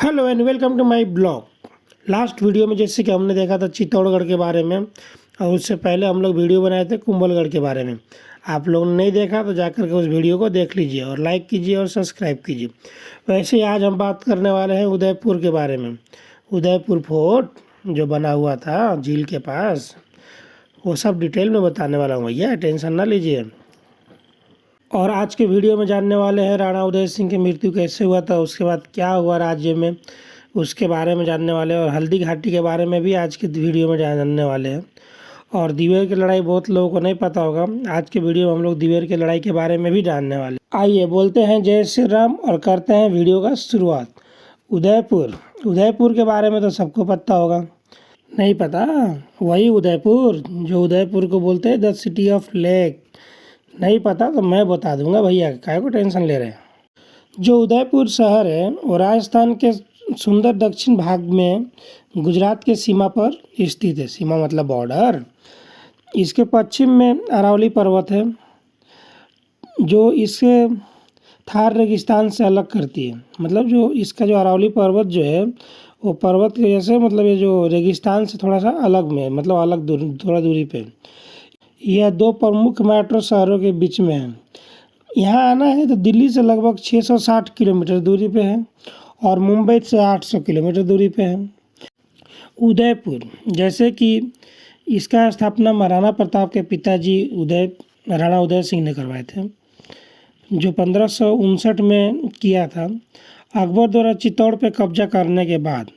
Hello and welcome to my blog. Last video में जैसे कि हमने देखा था चित्तौड़गढ़ के बारे में, और उससे पहले हम लोग वीडियो बनाए थे कुंभलगढ़ के बारे में। आप लोगों ने नहीं देखा तो जाकर के उस वीडियो को देख लीजिए और लाइक कीजिए और सब्सक्राइब कीजिए। वैसे ही आज हम बात करने वाले हैं उदयपुर के बारे में। उदयपुर फोर्ट जो बना हुआ था झील के पास, वो सब डिटेल में बताने वाला हूँ भैया, टेंशन ना लीजिए। और आज के वीडियो में जानने वाले हैं राणा उदय सिंह की मृत्यु कैसे हुआ था, उसके बाद क्या हुआ राज्य में, उसके बारे में जानने वाले हैं। और हल्दी घाटी के बारे में भी आज के वीडियो में जानने वाले हैं। और दिवेर की लड़ाई बहुत लोगों को नहीं पता होगा, आज के वीडियो में हम लोग दिवेर की लड़ाई के बारे में भी जानने वाले। आइए बोलते हैं जय श्री राम और करते हैं वीडियो का शुरुआत। उदयपुर के बारे में तो सबको पता होगा, नहीं पता? वही उदयपुर जो उदयपुर को बोलते हैं द सिटी ऑफ लेक। नहीं पता तो मैं बता दूंगा भैया, काहे को टेंशन ले रहे हैं। जो उदयपुर शहर है वो राजस्थान के सुंदर दक्षिण भाग में गुजरात के सीमा पर स्थित है। सीमा मतलब बॉर्डर। इसके पश्चिम में अरावली पर्वत है जो इसके थार रेगिस्तान से अलग करती है। मतलब जो इसका जो अरावली पर्वत जो है वो पर्वत की वजह से, मतलब ये जो रेगिस्तान से थोड़ा सा अलग में, मतलब अलग थोड़ा दूरी पे। यह दो प्रमुख मेट्रो शहरों के बीच में है। यहाँ आना है तो दिल्ली से लगभग 660 किलोमीटर दूरी पे है और मुंबई से 800 किलोमीटर दूरी पे है। उदयपुर, जैसे कि इसका स्थापना महाराणा प्रताप के पिताजी राणा उदय सिंह ने करवाए थे, जो 1559 में किया था। अकबर द्वारा चित्तौड़ पे कब्जा करने के बाद,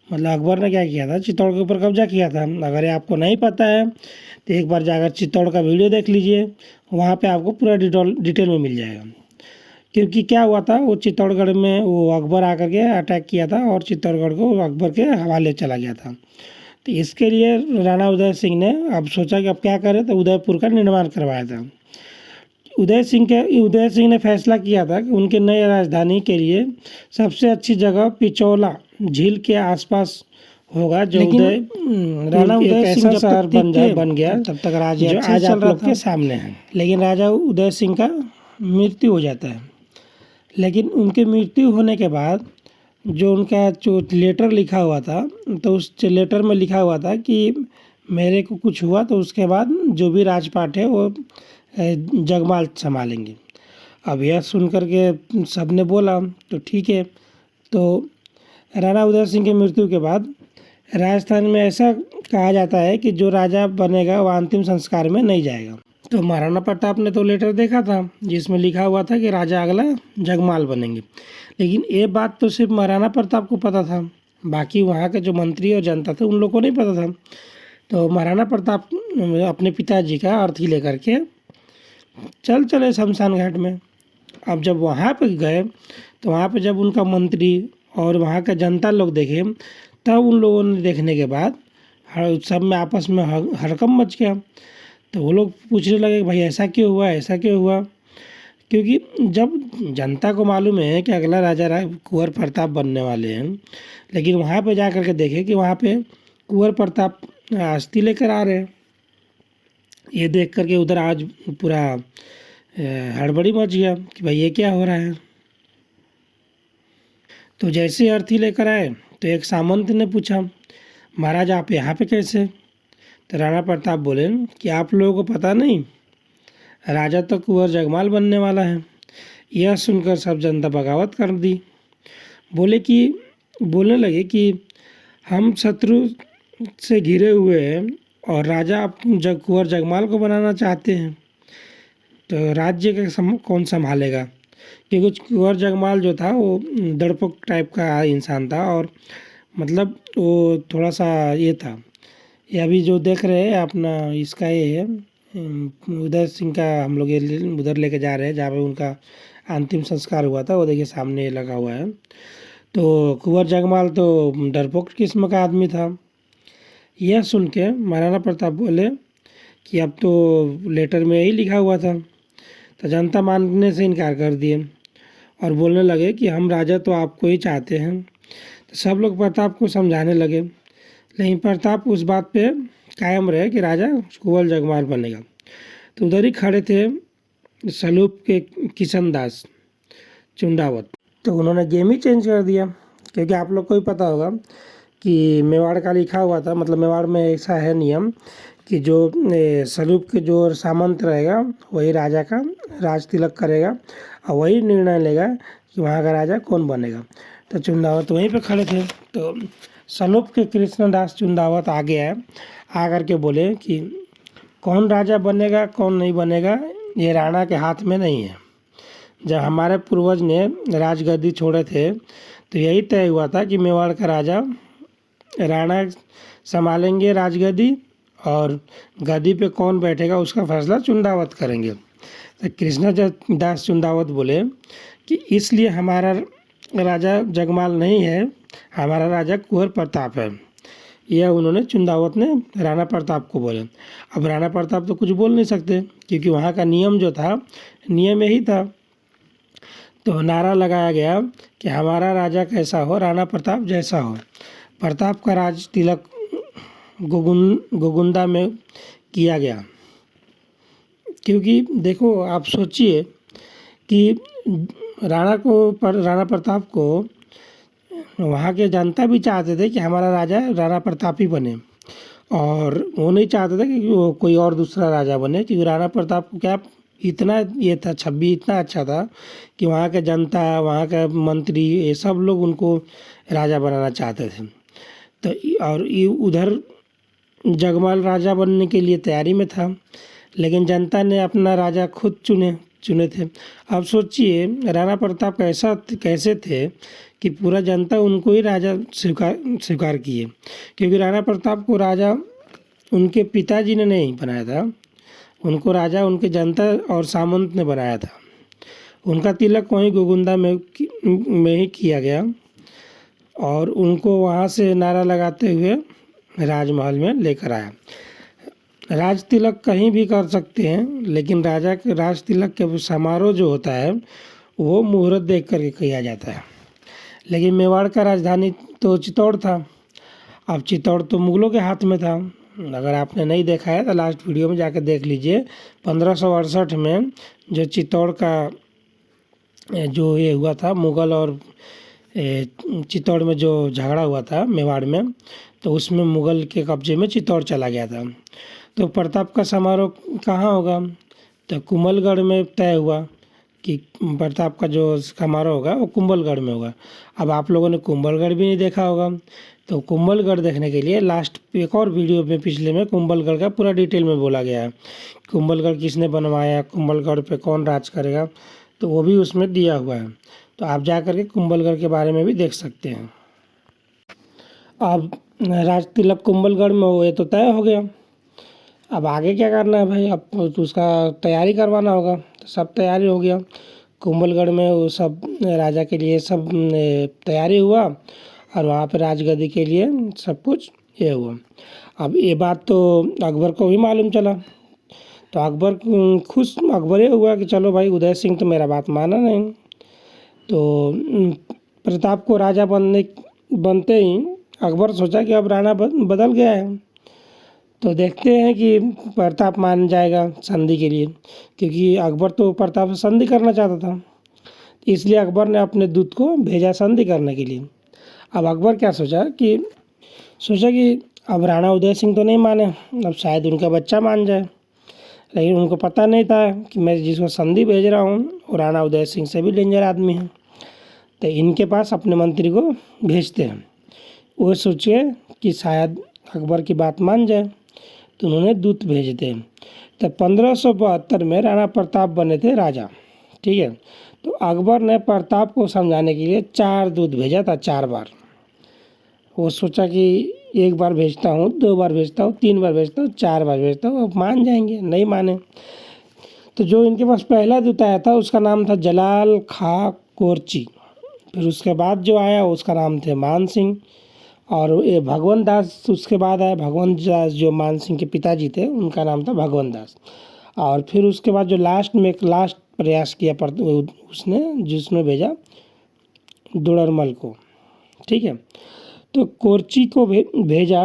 मतलब अकबर ने क्या किया था, चित्तौड़ के ऊपर कब्जा किया था। अगर ये आपको नहीं पता है तो एक बार जाकर चित्तौड़ का वीडियो देख लीजिए, वहाँ पे आपको पूरा डिटेल में मिल जाएगा। क्योंकि क्या हुआ था, वो चित्तौड़गढ़ में वो अकबर आकर के अटैक किया था और चित्तौड़गढ़ को अकबर के हवाले चला गया था। तो इसके लिए राणा उदय सिंह ने अब सोचा कि अब क्या करें, तो उदयपुर का निर्माण करवाया था। उदय सिंह ने फैसला किया था कि उनके नए राजधानी के लिए सबसे अच्छी जगह पिचौला झील के आसपास होगा। जो राणा उदय सिंह जब शहर बन गया तब तक राज्य जो आज आप लोग के सामने है। लेकिन राजा उदय सिंह का मृत्यु हो जाता है। लेकिन उनके मृत्यु होने के बाद जो उनका जो लेटर लिखा हुआ था, तो उस लेटर में लिखा हुआ था कि मेरे को कुछ हुआ तो उसके बाद जो भी राजपाट है वो जगमाल संभालेंगे। अब यह सुन कर के सब ने बोला तो ठीक है। तो राणा उदय सिंह की मृत्यु के बाद राजस्थान में ऐसा कहा जाता है कि जो राजा बनेगा वह अंतिम संस्कार में नहीं जाएगा। तो महाराणा प्रताप ने तो लेटर देखा था जिसमें लिखा हुआ था कि राजा अगला जगमाल बनेंगे। लेकिन ये बात तो सिर्फ महाराणा प्रताप को पता था, बाकी वहाँ के जो मंत्री और जनता थे उन लोगों को नहीं पता था। तो महाराणा प्रताप अपने पिताजी का अर्थी लेकर के चले शमशान घाट में। अब जब वहाँ पर गए तो वहाँ पे जब उनका मंत्री और वहाँ का जनता लोग देखे, तब उन लोगों ने देखने के बाद सब में आपस में हड़कंप मच गया। तो वो लोग पूछने लगे कि भाई ऐसा क्यों हुआ, ऐसा क्यों हुआ? क्योंकि जब जनता को मालूम है कि अगला राजा कुंवर प्रताप बनने वाले हैं, लेकिन वहाँ पे जा कर के देखे कि वहाँ पे कुंवर प्रताप अस्थि लेकर आ रहे हैं। ये देख करके उधर आज पूरा हड़बड़ी मच गया कि भाई ये क्या हो रहा है। तो जैसे अर्थी लेकर आए तो एक सामंत ने पूछा, महाराज आप यहाँ पे कैसे? तो राणा प्रताप बोले कि आप लोगों को पता नहीं, राजा तो कुंवर जगमाल बनने वाला है। यह सुनकर सब जनता बगावत कर दी। बोलने लगे कि हम शत्रु से घिरे हुए हैं और राजा कुंवर जगमाल को बनाना चाहते हैं, तो राज्य का कौन संभालेगा? क्योंकि कुंवर जगमाल जो था वो डरपोक टाइप का इंसान था, और मतलब वो थोड़ा सा ये था। ये अभी जो देख रहे हैं अपना इसका ये है उदय सिंह का, हम लोग ये उधर लेके जा रहे हैं जहाँ पे उनका अंतिम संस्कार हुआ था, वो देखिए सामने लगा हुआ है। तो कुंवर जगमाल तो डरपोक किस्म का आदमी था। यह सुन के महाराणा प्रताप बोले कि अब तो लेटर में यही लिखा हुआ था। तो जनता मानने से इनकार कर दिए और बोलने लगे कि हम राजा तो आपको ही चाहते हैं। तो सब लोग प्रताप को समझाने लगे, लेकिन प्रताप उस बात पे कायम रहे कि राजा कुंवर जगमाल बनेगा। तो उधर ही खड़े थे सलूप के किशन दास चुंडावत, तो उन्होंने गेम ही चेंज कर दिया क्योंकि आप लोग को भी पता होगा कि मेवाड़ का लिखा हुआ था, मतलब मेवाड़ में ऐसा है नियम कि जो सलूप के जो सामंत रहेगा वही राजा का राज तिलक करेगा और वही निर्णय लेगा कि वहाँ का राजा कौन बनेगा। तो चुंदावत वहीं पे खड़े थे, तो सलूप के कृष्णदास चुंदावत आगे आए, आकर के बोले कि कौन राजा बनेगा कौन नहीं बनेगा ये राणा के हाथ में नहीं है। जब हमारे पूर्वज ने राजगद्दी छोड़े थे तो यही तय हुआ था कि मेवाड़ का राजा राणा संभालेंगे राजगद्दी और गद्दी पे कौन बैठेगा उसका फैसला चुंदावत करेंगे। तो कृष्णदास चुंदावत बोले कि इसलिए हमारा राजा जगमाल नहीं है, हमारा राजा कुंवर प्रताप है। यह उन्होंने चुंदावत ने राणा प्रताप को बोले। अब राणा प्रताप तो कुछ बोल नहीं सकते क्योंकि वहाँ का नियम जो था, नियम यही था। तो नारा लगाया गया कि हमारा राजा कैसा हो, राणा प्रताप जैसा हो। प्रताप का राज तिलक गोगुंदा में किया गया। क्योंकि देखो आप सोचिए कि राणा प्रताप को वहाँ के जनता भी चाहते थे कि हमारा राजा राणा प्रताप ही बने, और वो नहीं चाहते थे कि वो कोई और दूसरा राजा बने, क्योंकि राणा प्रताप को क्या इतना ये था, छवि इतना अच्छा था कि वहाँ के जनता, वहाँ का मंत्री, ये सब लोग उनको राजा बनाना चाहते थे। तो और ये उधर जगमाल राजा बनने के लिए तैयारी में था, लेकिन जनता ने अपना राजा खुद चुने थे। अब सोचिए राणा प्रताप कैसे थे कि पूरा जनता उनको ही राजा स्वीकार किए, क्योंकि राणा प्रताप को राजा उनके पिताजी ने नहीं बनाया था, उनको राजा उनके जनता और सामंत ने बनाया था। उनका तिलक वहीं गोगुंदा में ही किया गया और उनको वहाँ से नारा लगाते हुए राजमहल में लेकर आया। राज तिलक कहीं भी कर सकते हैं, लेकिन राजा के राज तिलक के समारोह जो होता है वो मुहूर्त देख करके किया जाता है। लेकिन मेवाड़ का राजधानी तो चित्तौड़ था। अब चित्तौड़ तो मुगलों के हाथ में था। अगर आपने नहीं देखा है तो लास्ट वीडियो में जाकर देख लीजिए। 1568 में जो चित्तौड़ का जो ये हुआ था, मुगल और चित्तौड़ में जो झगड़ा हुआ था मेवाड़ में, तो उसमें मुगल के कब्जे में चित्तौड़ चला गया था। तो प्रताप का समारोह कहाँ होगा, तो कुंभलगढ़ में तय हुआ कि प्रताप का जो समारोह होगा वो कुंभलगढ़ में होगा। अब आप लोगों ने कुंभलगढ़ भी नहीं देखा होगा, तो कुंभलगढ़ देखने के लिए लास्ट एक और वीडियो में पिछले में कुंभलगढ़ का पूरा डिटेल में बोला गया है। कुंभलगढ़ किसने बनवाया, कुंभलगढ़ पे कौन राज करेगा, तो वो भी उसमें दिया हुआ है। तो आप जा कर के कुंभलगढ़ के बारे में भी देख सकते हैं। अब राज तिलक कुंभलगढ़ में हुए तो तय हो गया। अब आगे क्या करना है भाई, अब तो उसका तैयारी करवाना होगा। तो सब तैयारी हो गया, कुंभलगढ़ में वो सब राजा के लिए सब तैयारी हुआ और वहाँ पे राजगद्दी के लिए सब कुछ ये हुआ। अब ये बात तो अकबर को भी मालूम चला, तो अकबर ये हुआ कि चलो भाई, उदय सिंह तो मेरा बात माना नहीं। तो प्रताप को राजा बनते ही अकबर सोचा कि अब राणा बदल गया है, तो देखते हैं कि प्रताप मान जाएगा संधि के लिए, क्योंकि अकबर तो प्रताप से संधि करना चाहता था। इसलिए अकबर ने अपने दूत को भेजा संधि करने के लिए। अब अकबर क्या सोचा कि अब राणा उदय सिंह तो नहीं माने, अब शायद उनका बच्चा मान जाए। लेकिन उनको पता नहीं था कि मैं जिसको संधि भेज रहा हूँ वो राणा उदय सिंह से भी डेंजर आदमी है, तो इनके पास अपने मंत्री को भेजते हैं। वो सोचे कि शायद अकबर की बात मान जाए, तो उन्होंने दूत भेजते हैं। तो 1572 में राणा प्रताप बने थे राजा, ठीक है। तो अकबर ने प्रताप को समझाने के लिए 4 दूत भेजा था, 4 बार। वो सोचा कि एक बार भेजता हूँ, 2 बार भेजता हूँ, 3 बार भेजता हूँ, 4 बार भेजता हूँ, अब मान जाएंगे। नहीं माने तो जो इनके पास पहला दूत आया था उसका नाम था जलाल खा कोरची। फिर उसके बाद जो आया उसका नाम थे मान सिंह, और ये भगवंत दास उसके बाद आया। भगवंत दास जो मान सिंह के पिताजी थे उनका नाम था भगवंत दास। और फिर उसके बाद जो लास्ट प्रयास किया उसने जिसने भेजा दुड़रमल को, ठीक है। तो कोरची को भेजा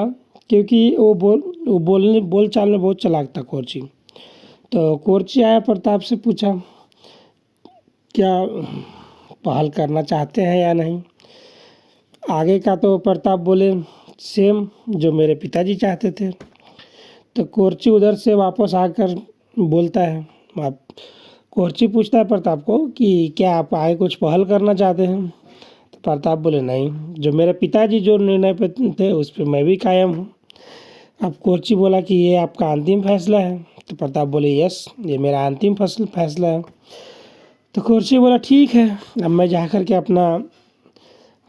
क्योंकि वो बोल चाल में बहुत चालाक था कोरची। तो कोरची आया, प्रताप से पूछा क्या पहल करना चाहते हैं या नहीं। आगे का तो प्रताप बोले सेम जो मेरे पिताजी चाहते थे। तो कोर्ची उधर से वापस आकर बोलता है, आप कोर्ची पूछता है प्रताप को कि क्या आप आगे कुछ पहल करना चाहते हैं। तो प्रताप बोले नहीं, जो मेरे पिताजी जो निर्णय पे थे उस पर मैं भी कायम हूँ। अब कोर्ची बोला कि ये आपका अंतिम फैसला है। तो प्रताप बोले यस, ये मेरा अंतिम फैसला है। तो कोर्ची बोला ठीक है, अब मैं जा कर के अपना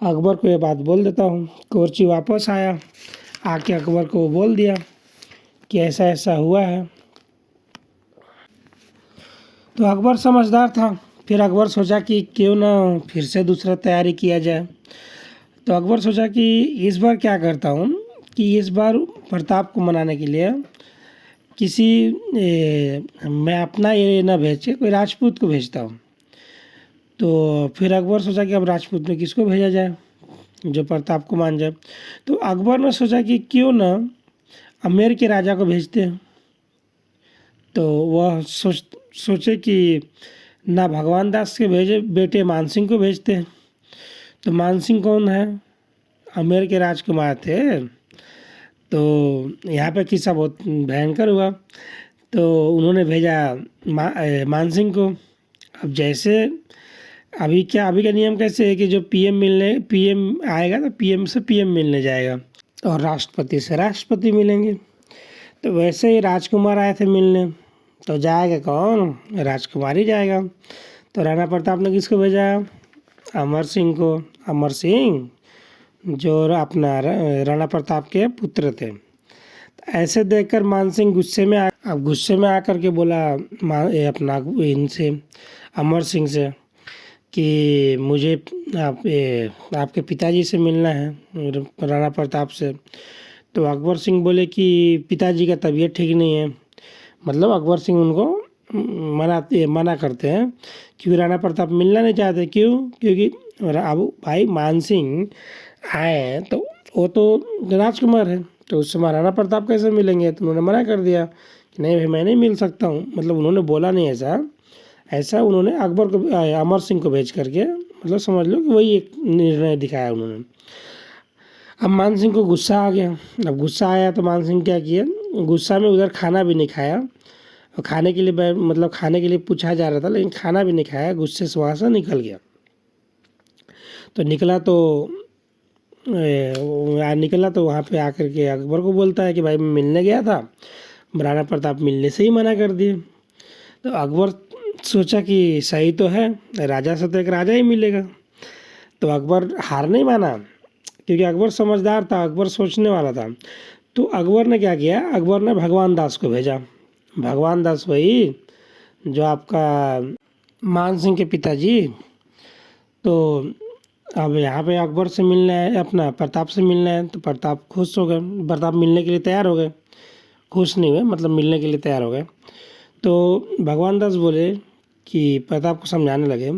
अकबर को ये बात बोल देता हूँ। कोर्ची वापस आया, आके अकबर को बोल दिया कि ऐसा ऐसा हुआ है। तो अकबर समझदार था, फिर अकबर सोचा कि क्यों ना फिर से दूसरा तैयारी किया जाए। तो अकबर सोचा कि इस बार क्या करता हूँ कि इस बार प्रताप को मनाने के लिए किसी मैं अपना ये ना भेज के कोई राजपूत को भेजता हूँ। तो फिर अकबर सोचा कि अब राजपूत में किसको भेजा जाए जो प्रताप को मान जाए। तो अकबर ने सोचा कि क्यों ना अमेर के राजा को भेजते हैं। तो वह सोचे कि ना भगवान दास के भेजे बेटे मानसिंह को भेजते हैं। तो मानसिंह कौन है, अमेर के राजकुमार थे। तो यहाँ पे किस्सा बहुत भयंकर हुआ। तो उन्होंने भेजा मानसिंह को। अब जैसे अभी का नियम कैसे है कि जो पीएम आएगा तो पीएम से पीएम मिलने जाएगा और राष्ट्रपति से राष्ट्रपति मिलेंगे। तो वैसे ही राजकुमार आए थे मिलने, तो जाएगा कौन, राजकुमार ही जाएगा। तो राणा प्रताप ने किसको भेजा, अमर सिंह को। अमर सिंह जो अपना राणा प्रताप के पुत्र थे। ऐसे देखकर मानसिंह गुस्से में आकर के बोला अपना इनसे अमर सिंह से कि मुझे आपके पिताजी से मिलना है, राणा प्रताप से। तो अकबर सिंह बोले कि पिताजी का तबीयत ठीक नहीं है। मतलब अकबर सिंह उनको मना करते हैं क्योंकि राणा प्रताप मिलना नहीं चाहते। क्यों? क्योंकि अब भाई मान सिंह आए तो वो तो राजकुमार है, तो उससे महाराणा प्रताप कैसे मिलेंगे। तो उन्होंने मना कर दिया कि नहीं भाई मैं नहीं मिल सकता हूँ। मतलब उन्होंने बोला नहीं ऐसा उन्होंने अकबर को अमर सिंह को भेज करके मतलब समझ लो कि वही एक निर्णय दिखाया उन्होंने। अब मान सिंह को गुस्सा आ गया। अब गुस्सा आया तो मान सिंह क्या किया, गुस्सा में उधर खाना भी नहीं खाया। और खाने के लिए पूछा जा रहा था लेकिन खाना भी नहीं खाया, गुस्से से वहाँ से निकल गया। तो निकला तो वहाँ पे आकर के अकबर को बोलता है कि भाई मैं मिलने गया था, राणा प्रताप मिलने से ही मना कर दिए। तो अकबर सोचा कि सही तो है, राजा से तो एक राजा ही मिलेगा। तो अकबर हार नहीं माना क्योंकि अकबर समझदार था, अकबर सोचने वाला था। तो अकबर ने क्या किया, अकबर ने भगवान दास को भेजा। भगवान दास वही जो आपका मान सिंह के पिताजी। तो अब यहाँ पे अकबर से मिलना है, अपना प्रताप से मिलना है। तो प्रताप खुश हो गए, प्रताप मिलने के लिए तैयार हो गए। खुश नहीं हुए, मतलब मिलने के लिए तैयार हो गए। तो भगवान दास बोले कि प्रताप को समझाने लगे,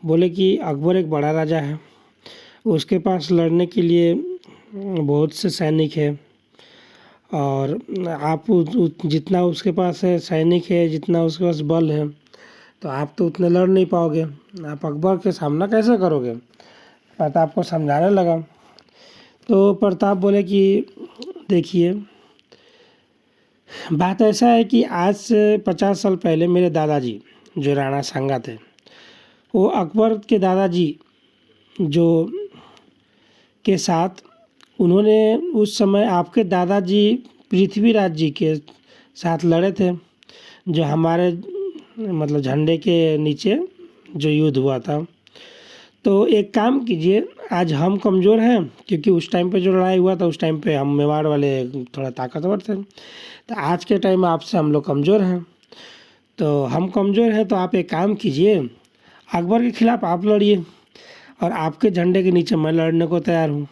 बोले कि अकबर एक बड़ा राजा है, उसके पास लड़ने के लिए बहुत से सैनिक है और आप जितना उसके पास है सैनिक है, जितना उसके पास बल है, तो आप तो उतने लड़ नहीं पाओगे, आप अकबर के सामना कैसे करोगे। प्रताप को समझाने लगा। तो प्रताप बोले कि देखिए बात ऐसा है कि आज से 50 साल पहले मेरे दादाजी जो राणा सांगा थे, वो अकबर के दादाजी जो के साथ उन्होंने उस समय आपके दादाजी पृथ्वीराज जी के साथ लड़े थे, जो हमारे मतलब झंडे के नीचे जो युद्ध हुआ था। तो एक काम कीजिए, आज हम कमज़ोर हैं क्योंकि उस टाइम पे जो लड़ाई हुआ था उस टाइम पे हम मेवाड़ वाले थोड़ा ताकतवर थे। तो आज के टाइम में आपसे हम लोग कमज़ोर हैं, तो हम कमज़ोर हैं तो आप एक काम कीजिए, अकबर के ख़िलाफ़ आप लड़िए और आपके झंडे के नीचे मैं लड़ने को तैयार हूँ।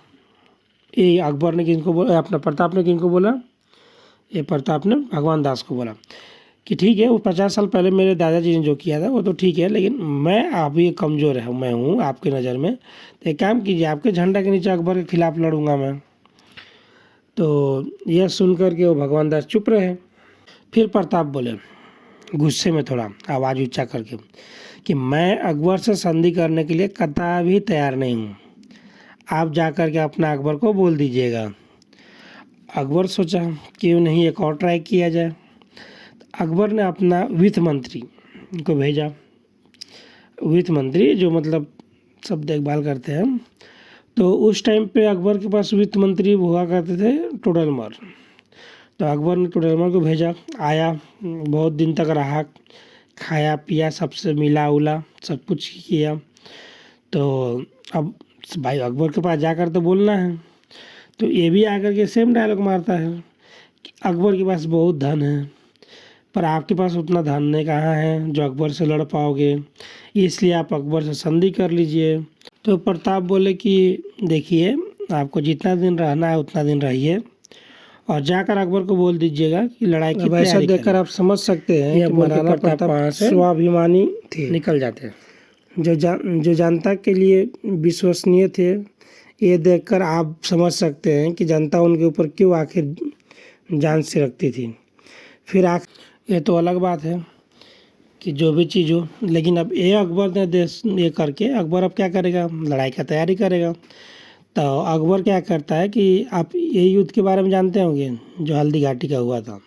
ये अकबर ने किनको बोला, अपना प्रताप ने किनको बोला, ये प्रताप ने भगवान दास को बोला कि ठीक है वो 50 साल पहले मेरे दादाजी ने जो किया था वो तो ठीक है, लेकिन मैं अभी कमज़ोर है मैं हूँ आपकी नज़र में, तो एक काम कीजिए आपके झंडा के नीचे अकबर के खिलाफ़ लड़ूंगा मैं। तो यह सुन कर के वो भगवान दास चुप रहे। फिर प्रताप बोले गुस्से में थोड़ा आवाज़ ऊंचा करके कि मैं अकबर से संधि करने के लिए कतई भी तैयार नहीं हूँ। आप जा कर के अपना अकबर को बोल दीजिएगा। अकबर सोचा क्यों नहीं एक और ट्राई किया जाए। अकबर ने अपना वित्त मंत्री को भेजा। वित्त मंत्री जो मतलब सब देखभाल करते हैं, तो उस टाइम पे अकबर के पास वित्त मंत्री हुआ करते थे टोडरमल। तो अकबर ने टोडरमल को भेजा, आया, बहुत दिन तक रहा, खाया पिया, सबसे मिला उला, सब कुछ किया। तो अब भाई अकबर के पास जाकर तो बोलना है, तो ये भी आकर के सेम डायलॉग मारता है कि अकबर के पास बहुत धन है, पर आपके पास उतना धन नहीं कहाँ है जो अकबर से लड़ पाओगे, इसलिए आप अकबर से संधि कर लीजिए। तो प्रताप बोले कि देखिए, आपको जितना दिन रहना है उतना दिन रहिए और जाकर अकबर को बोल दीजिएगा कि लड़ाई की तैयारी करें। देखकर आप समझ सकते हैं कि महाराणा प्रताप स्वाभिमानी थे, निकल जाते हैं। जो जनता के लिए विश्वसनीय थे, ये देखकर आप समझ सकते हैं कि जनता उनके ऊपर क्यों आखिर जान से रखती थी। फिर ये तो अलग बात है कि जो भी चीज़ हो, लेकिन अब ये अकबर ने देश ये करके अकबर अब क्या करेगा, लड़ाई का तैयारी करेगा। तो अकबर क्या करता है कि आप ये युद्ध के बारे में जानते होंगे जो हल्दी घाटी का हुआ था।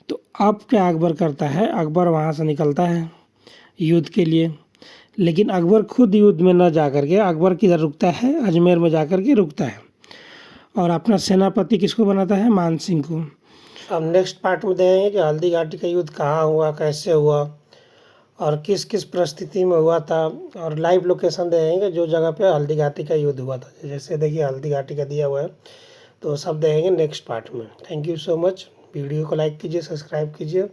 तो अब क्या अकबर करता है, अकबर वहाँ से निकलता है युद्ध के लिए, लेकिन अकबर खुद युद्ध में न जा कर के अकबर किधर रुकता है, अजमेर में जा कर के रुकता है और अपना सेनापति किसको बनाता है, मान सिंह को। अब नेक्स्ट पार्ट में देखेंगे कि हल्दी घाटी का युद्ध कहाँ हुआ, कैसे हुआ और किस किस परिस्थिति में हुआ था, और लाइव लोकेशन देखेंगे जो जगह पे हल्दी घाटी का युद्ध हुआ था। जैसे देखिए हल्दी घाटी का दिया हुआ है, तो सब देखेंगे नेक्स्ट पार्ट में। Thank you so much. Video को लाइक कीजिए, सब्सक्राइब कीजिए।